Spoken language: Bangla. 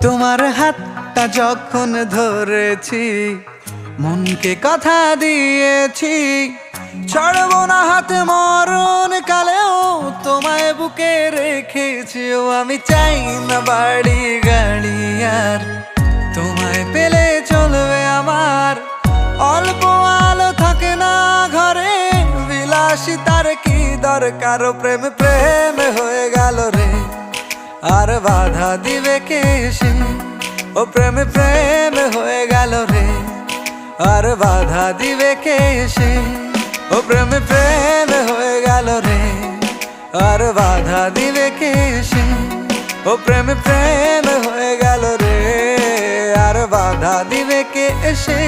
তোমার হাতটা যখন ধরেছি, মনকে কথা দিয়েছি, ছাড়বো না হাতে মরণ কালেও তোমায় বুকে রেখেছি। ও আমি চাই না বাড়ি গাড়ি আর, তোমায় পেলে চলবে আমার। অল্প আলো থাকে না ঘরে, বিলাসিতার কি দরকার? প্রেম প্রেম হয়ে গেল রে, আর বাধা দিবে কে এসে? ও প্রেম প্রেম হয়ে গেল রে, আর বাধা দিবে কে এসে? ও প্রেম প্রেম হয়ে গেল রে, আর বাধা দিবে কে এসে? ও প্রেম প্রেম হয়ে গেল রে, আর বাধা দিবে কে এসে?